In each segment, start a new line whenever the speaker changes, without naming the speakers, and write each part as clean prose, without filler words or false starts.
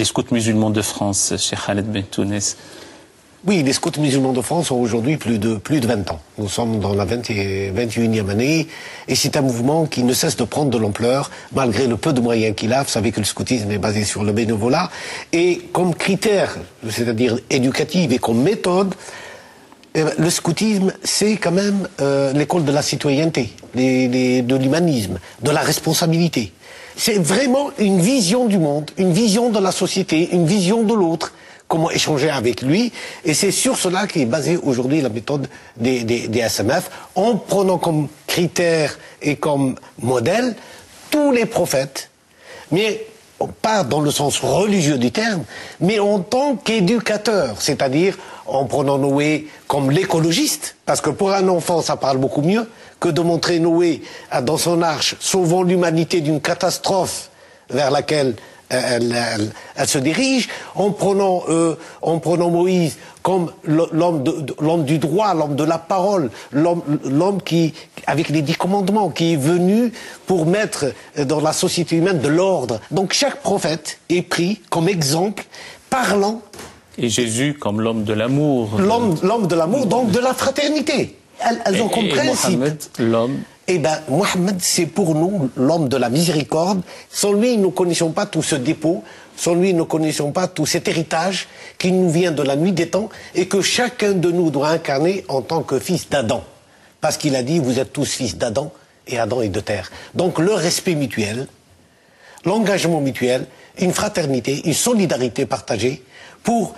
Les scouts musulmans de France, Cheikh Khaled Bentounes.
Oui, les scouts musulmans de France ont aujourd'hui plus de 20 ans. Nous sommes dans la 21e année et c'est un mouvement qui ne cesse de prendre de l'ampleur malgré le peu de moyens qu'il a. Vous savez que le scoutisme est basé sur le bénévolat et comme critère, c'est-à-dire éducatif et comme méthode, le scoutisme, c'est quand même l'école de la citoyenneté, de l'humanisme, de la responsabilité. C'est vraiment une vision du monde, une vision de la société, une vision de l'autre, comment échanger avec lui. Et c'est sur cela qu'est basée aujourd'hui la méthode des SMF, en prenant comme critère et comme modèle tous les prophètes, mais pas dans le sens religieux du terme, mais en tant qu'éducateur, c'est-à-dire en prenant Noé comme l'écologiste, parce que pour un enfant ça parle beaucoup mieux que de montrer Noé dans son arche sauvant l'humanité d'une catastrophe vers laquelle elle se dirige, en prenant Moïse comme l'homme du droit, l'homme de la parole, l'homme qui, avec les 10 commandements, qui est venu pour mettre dans la société humaine de l'ordre. Donc chaque prophète est pris comme exemple parlant.
Et Jésus comme l'homme de l'amour.
L'homme de l'amour, donc de la fraternité. Elles ont compris.
Et Mohammed, l'homme.
Eh bien, Mohammed, c'est pour nous l'homme de la miséricorde. Sans lui, nous ne connaissons pas tout ce dépôt. Sans lui, nous ne connaissons pas tout cet héritage qui nous vient de la nuit des temps et que chacun de nous doit incarner en tant que fils d'Adam. Parce qu'il a dit, vous êtes tous fils d'Adam et Adam est de terre. Donc le respect mutuel, l'engagement mutuel, une fraternité, une solidarité partagée pour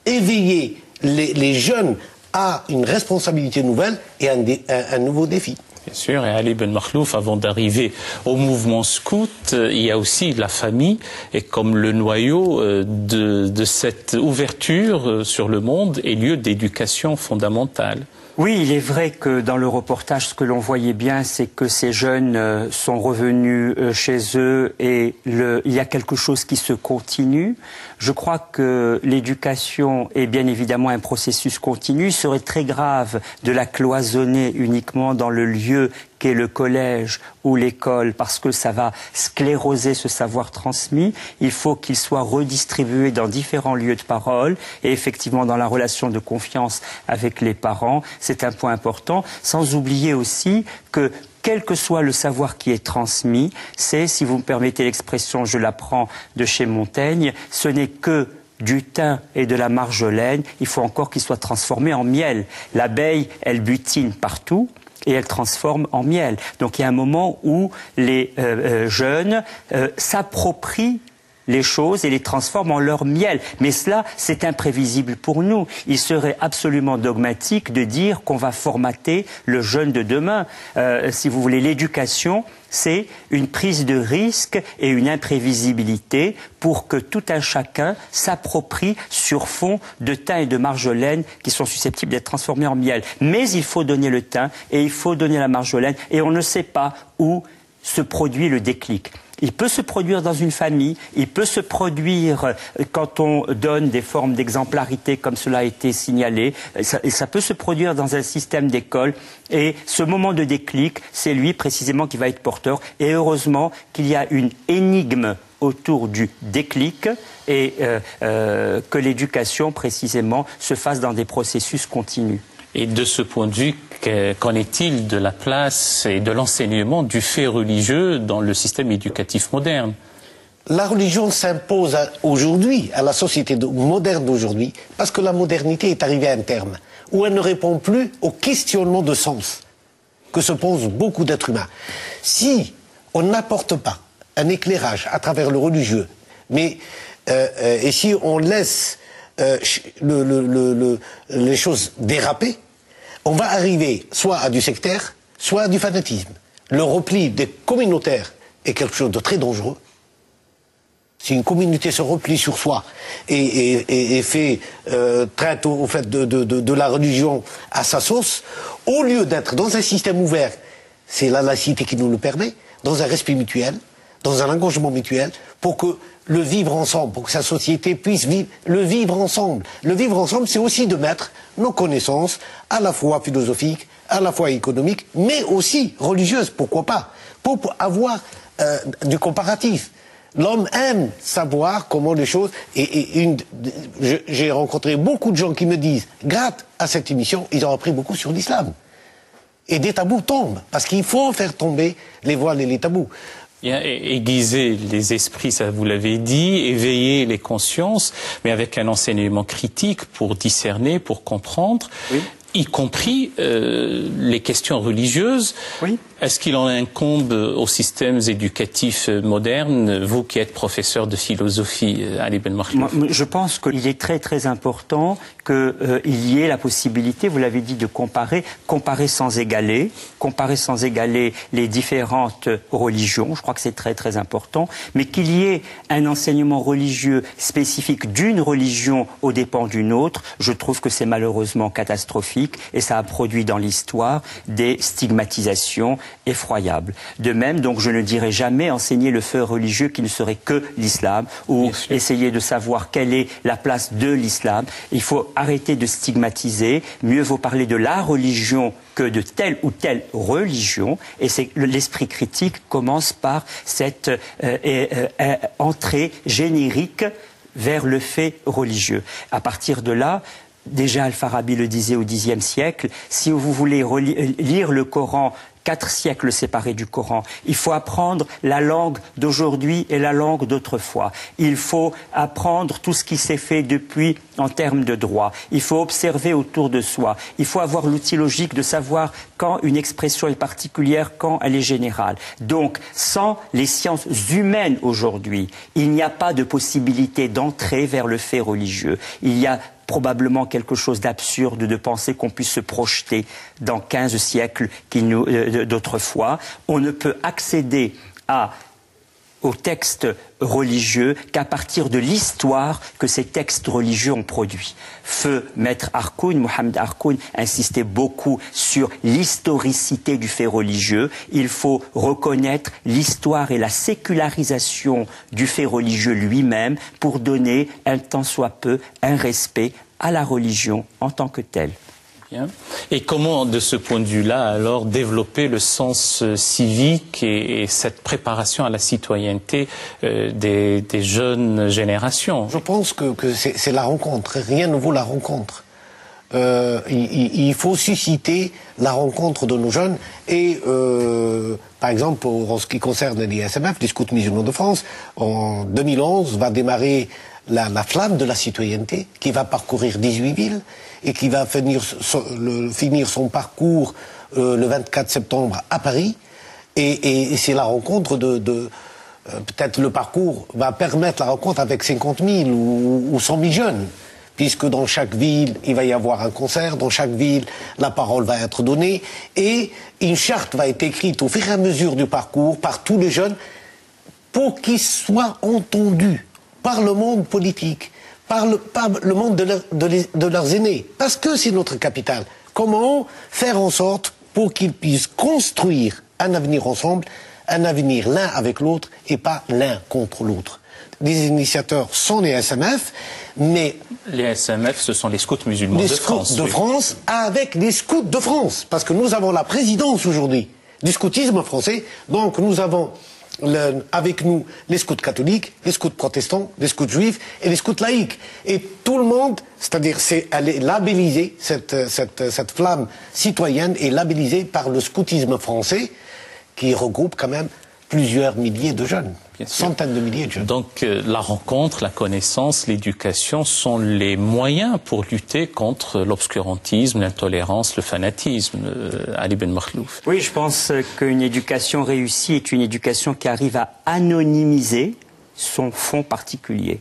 éveiller les jeunes à une responsabilité nouvelle et un nouveau défi.
Bien sûr, et Ali Ben Makhlouf, avant d'arriver au mouvement scout, il y a aussi la famille, et comme le noyau de cette ouverture sur le monde et lieu d'éducation fondamentale.
Oui, il est vrai que dans le reportage, ce que l'on voyait bien, c'est que ces jeunes sont revenus chez eux et il y a quelque chose qui se continue. Je crois que l'éducation est bien évidemment un processus continu. Il serait très grave de la cloisonner uniquement dans le lieu qu'est le collège ou l'école, parce que ça va scléroser ce savoir transmis. Il faut qu'il soit redistribué dans différents lieux de parole et effectivement dans la relation de confiance avec les parents. C'est un point important, sans oublier aussi que quel que soit le savoir qui est transmis, c'est, si vous me permettez l'expression, je la prends de chez Montaigne, ce n'est que du thym et de la marjolaine, il faut encore qu'il soit transformé en miel. L'abeille, elle butine partout et elle transforme en miel. Donc il y a un moment où les jeunes s'approprient les choses et les transforment en leur miel. Mais cela, c'est imprévisible pour nous. Il serait absolument dogmatique de dire qu'on va formater le jeune de demain. Si vous voulez, l'éducation, c'est une prise de risque et une imprévisibilité pour que tout un chacun s'approprie sur fond de thym et de marjolaine qui sont susceptibles d'être transformés en miel. Mais il faut donner le thym et il faut donner la marjolaine et on ne sait pas où se produit le déclic. Il peut se produire dans une famille, il peut se produire quand on donne des formes d'exemplarité comme cela a été signalé, et ça peut se produire dans un système d'école et ce moment de déclic, c'est lui précisément qui va être porteur et heureusement qu'il y a une énigme autour du déclic et que l'éducation précisément se fasse dans des processus continus.
Et de ce point de vue, qu'en est-il de la place et de l'enseignement du fait religieux dans le système éducatif moderne?
La religion s'impose aujourd'hui, à la société moderne d'aujourd'hui, parce que la modernité est arrivée à un terme, où elle ne répond plus au questionnement de sens que se posent beaucoup d'êtres humains. Si on n'apporte pas un éclairage à travers le religieux, et si on laisse les choses déraper, on va arriver soit à du sectaire, soit à du fanatisme. Le repli des communautaires est quelque chose de très dangereux. Si une communauté se replie sur soi et traite au fait de la religion à sa sauce, au lieu d'être dans un système ouvert, c'est la laïcité qui nous le permet, dans un respect mutuel, dans un engagement mutuel, pour que le vivre ensemble, pour que sa société puisse vivre, le vivre ensemble. Le vivre ensemble, c'est aussi de mettre nos connaissances, à la fois philosophiques, à la fois économiques, mais aussi religieuses, pourquoi pas, pour avoir du comparatif. L'homme aime savoir comment les choses... J'ai rencontré beaucoup de gens qui me disent, grâce à cette émission, ils ont appris beaucoup sur l'islam. Et des tabous tombent, parce qu'il faut faire tomber les voiles et les tabous.
Aiguiser les esprits, ça vous l'avez dit, éveiller les consciences, mais avec un enseignement critique pour discerner, pour comprendre, oui. Y compris les questions religieuses. Oui. Est-ce qu'il en incombe aux systèmes éducatifs modernes, vous qui êtes professeur de philosophie, Ali Ben Makhlouf?
Je pense qu'il est très très important qu'il y ait la possibilité, vous l'avez dit, de comparer sans égaler les différentes religions. Je crois que c'est très très important, mais qu'il y ait un enseignement religieux spécifique d'une religion aux dépens d'une autre, je trouve que c'est malheureusement catastrophique et ça a produit dans l'histoire des stigmatisations effroyable. De même, donc, je ne dirais jamais enseigner le fait religieux qui ne serait que l'islam ou essayer de savoir quelle est la place de l'islam. Il faut arrêter de stigmatiser. Mieux vaut parler de la religion que de telle ou telle religion. Et c'est l'esprit critique commence par cette entrée générique vers le fait religieux. À partir de là, déjà Al-Farabi le disait au Xe siècle, si vous voulez lire le Coran 4 siècles séparés du Coran. Il faut apprendre la langue d'aujourd'hui et la langue d'autrefois. Il faut apprendre tout ce qui s'est fait depuis en termes de droit. Il faut observer autour de soi. Il faut avoir l'outil logique de savoir quand une expression est particulière, quand elle est générale. Donc, sans les sciences humaines aujourd'hui, il n'y a pas de possibilité d'entrer vers le fait religieux. Il y a probablement quelque chose d'absurde de penser qu'on puisse se projeter dans 15 siècles d'autrefois. On ne peut accéder aux textes religieux qu'à partir de l'histoire que ces textes religieux ont produit. Feu Maître Harkoun, Mohamed Harkoun, insistait beaucoup sur l'historicité du fait religieux. Il faut reconnaître l'histoire et la sécularisation du fait religieux lui-même pour donner, un tant soit peu, un respect à la religion en tant que telle.
Et comment, de ce point de vue-là, alors, développer le sens civique et cette préparation à la citoyenneté des jeunes générations?
Je pense que c'est la rencontre. Rien ne vaut la rencontre. Il faut susciter la rencontre de nos jeunes. Et, par exemple, en ce qui concerne l'ISMF, les scouts musulmans de France, en 2011, va démarrer la flamme de la citoyenneté qui va parcourir 18 villes et qui va finir son parcours le 24 septembre à Paris. Et c'est la rencontre peut-être le parcours va permettre la rencontre avec 50 000 ou 100 000 jeunes, puisque dans chaque ville, il va y avoir un concert, dans chaque ville, la parole va être donnée, et une charte va être écrite au fur et à mesure du parcours par tous les jeunes pour qu'ils soient entendus par le monde politique, par le monde de leurs aînés, parce que c'est notre capitale. Comment faire en sorte pour qu'ils puissent construire un avenir ensemble, un avenir l'un avec l'autre et pas l'un contre l'autre. Les initiateurs sont les SMF, mais...
Les SMF, ce sont les scouts musulmans de France.
Les scouts de France avec les scouts de France, parce que nous avons la présidence aujourd'hui du scoutisme français, donc nous avons... avec nous les scouts catholiques, les scouts protestants, les scouts juifs et les scouts laïcs. Et tout le monde, c'est-à-dire elle est labellisée, cette flamme citoyenne est labellisée par le scoutisme français qui regroupe quand même plusieurs milliers de jeunes, centaines de milliers de jeunes.
Donc la rencontre, la connaissance, l'éducation sont les moyens pour lutter contre l'obscurantisme, l'intolérance, le fanatisme. Ali Ben Makhlouf.
Oui, je pense qu'une éducation réussie est une éducation qui arrive à anonymiser son fond particulier.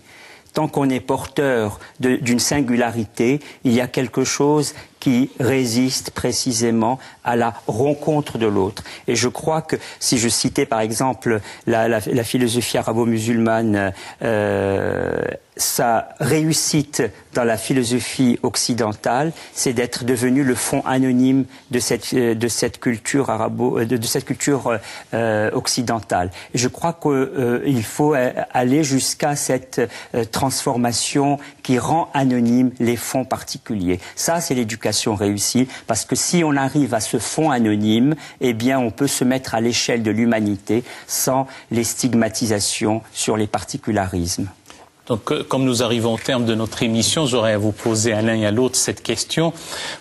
Tant qu'on est porteur d'une singularité, il y a quelque chose qui résiste précisément à la rencontre de l'autre. Et je crois que, si je citais par exemple la philosophie arabo-musulmane, sa réussite dans la philosophie occidentale, c'est d'être devenu le fond anonyme de cette culture occidentale. Et je crois qu'il faut aller jusqu'à cette transformation qui rend anonyme les fonds particuliers. Ça, c'est l'éducation réussie, parce que si on arrive à ce fond anonyme, eh bien, on peut se mettre à l'échelle de l'humanité sans les stigmatisations sur les particularismes.
Donc, comme nous arrivons au terme de notre émission, j'aurais à vous poser à l'un et à l'autre cette question.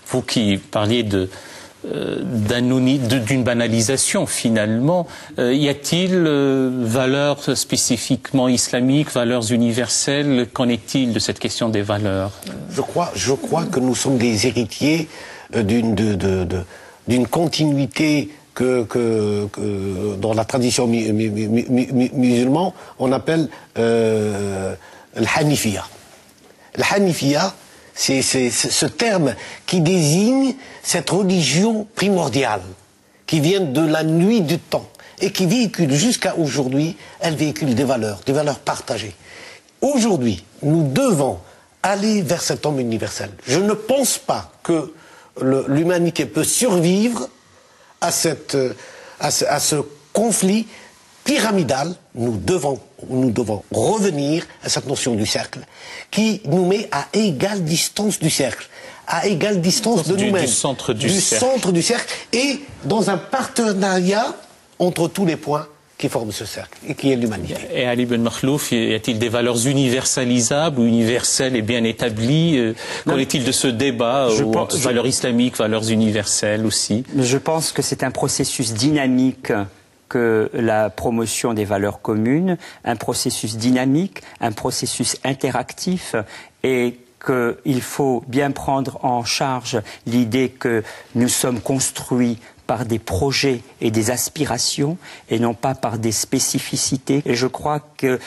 Vous qui parliez d'une banalisation, finalement, y a-t-il valeurs spécifiquement islamiques, valeurs universelles? Qu'en est-il de cette question des valeurs?
Je crois que nous sommes des héritiers d'une continuité que dans la tradition musulmane, on appelle l'Hanifiyya. L'Hanifiyya, c'est ce terme qui désigne cette religion primordiale, qui vient de la nuit du temps, et qui véhicule jusqu'à aujourd'hui, elle véhicule des valeurs partagées. Aujourd'hui, nous devons aller vers cet homme universel. Je ne pense pas que l'humanité peut survivre à ce conflit pyramidal. Nous devons revenir à cette notion du cercle qui nous met à égale distance du cercle, à égale distance de nous-mêmes,
du centre du
cercle, et dans un partenariat entre tous les points qui forment ce cercle, et qui est l'humanité.
Et Ali Ben Makhlouf, y a-t-il des valeurs universalisables ou universelles et bien établies? Qu'en est-il de ce débat entre valeurs islamiques, valeurs universelles aussi?
Je pense que c'est un processus dynamique que la promotion des valeurs communes, un processus dynamique, un processus interactif, et qu'il faut bien prendre en charge l'idée que nous sommes construits par des projets et des aspirations et non pas par des spécificités. Et je crois que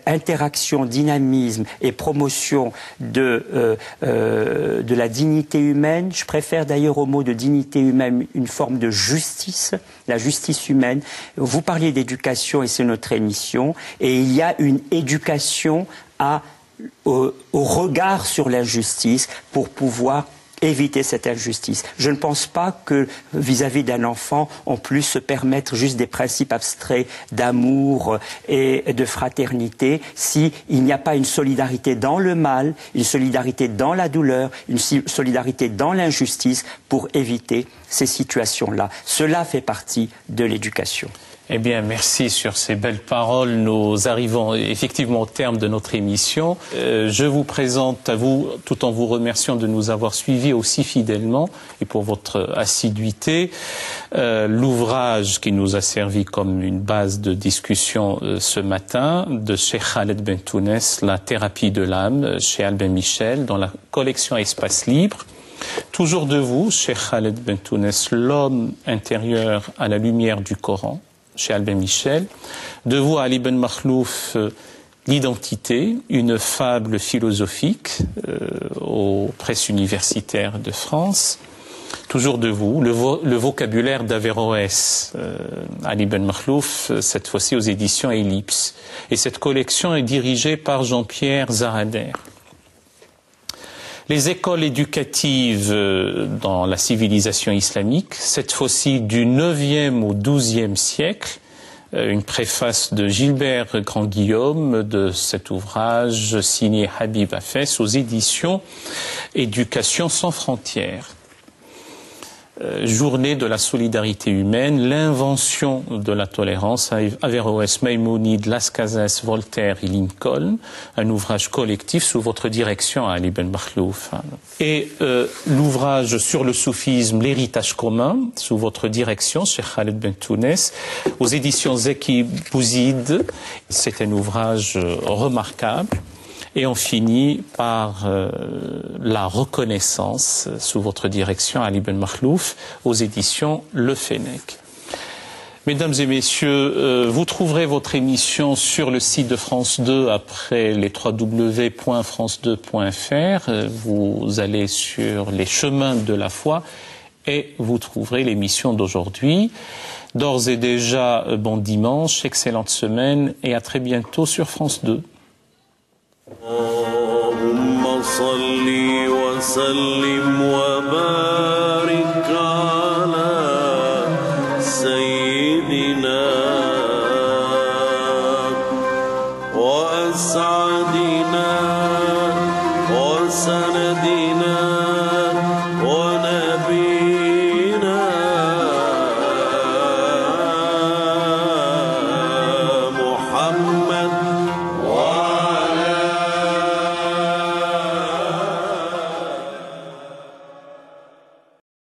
interaction, dynamisme et promotion de la dignité humaine, je préfère d'ailleurs au mot de dignité humaine une forme de justice, la justice humaine. Vous parliez d'éducation et c'est notre émission, et il y a une éducation au regard sur l'injustice pour pouvoir éviter cette injustice. Je ne pense pas que vis-à-vis d'un enfant, on puisse se permettre juste des principes abstraits d'amour et de fraternité s'il n'y a pas une solidarité dans le mal, une solidarité dans la douleur, une solidarité dans l'injustice pour éviter ces situations-là. Cela fait partie de l'éducation.
Eh bien, merci sur ces belles paroles. Nous arrivons effectivement au terme de notre émission. Je vous présente à vous, tout en vous remerciant de nous avoir suivis aussi fidèlement et pour votre assiduité, l'ouvrage qui nous a servi comme une base de discussion ce matin de Cheikh Khaled Bentounes, La thérapie de l'âme, chez Albin Michel, dans la collection Espace Libre. Toujours de vous, Cheikh Khaled Bentounes, L'homme intérieur à la lumière du Coran, chez Albin Michel. De vous, Ali Ben Makhlouf, L'identité, une fable philosophique aux presses universitaires de France. Toujours de vous, le vocabulaire d'Averroès, Ali Ben Makhlouf, cette fois-ci aux éditions Ellipse. Et cette collection est dirigée par Jean-Pierre Zarader. Les écoles éducatives dans la civilisation islamique, cette fois-ci du 9e au 12e siècle, une préface de Gilbert Grand-Guillaume de cet ouvrage signé Habib Hafez aux éditions Éducation sans frontières. Journée de la solidarité humaine, l'invention de la tolérance, Averroès, Maïmonide, Las Casas, Voltaire et Lincoln, un ouvrage collectif sous votre direction, Ali Ben Makhlouf. Et l'ouvrage sur le soufisme, L'héritage commun, sous votre direction, Cheikh Khaled Bentounes, aux éditions Zeki Bouzid. C'est un ouvrage remarquable. Et on finit par la reconnaissance sous votre direction, Ali Ben Makhlouf, aux éditions Le Fennec. Mesdames et messieurs, vous trouverez votre émission sur le site de France 2 après les www.france2.fr. Vous allez sur les chemins de la foi et vous trouverez l'émission d'aujourd'hui. D'ores et déjà, bon dimanche, excellente semaine et à très bientôt sur France 2.
اللهم صل وسلم وبارك على سيدنا وأسعدنا وسندنا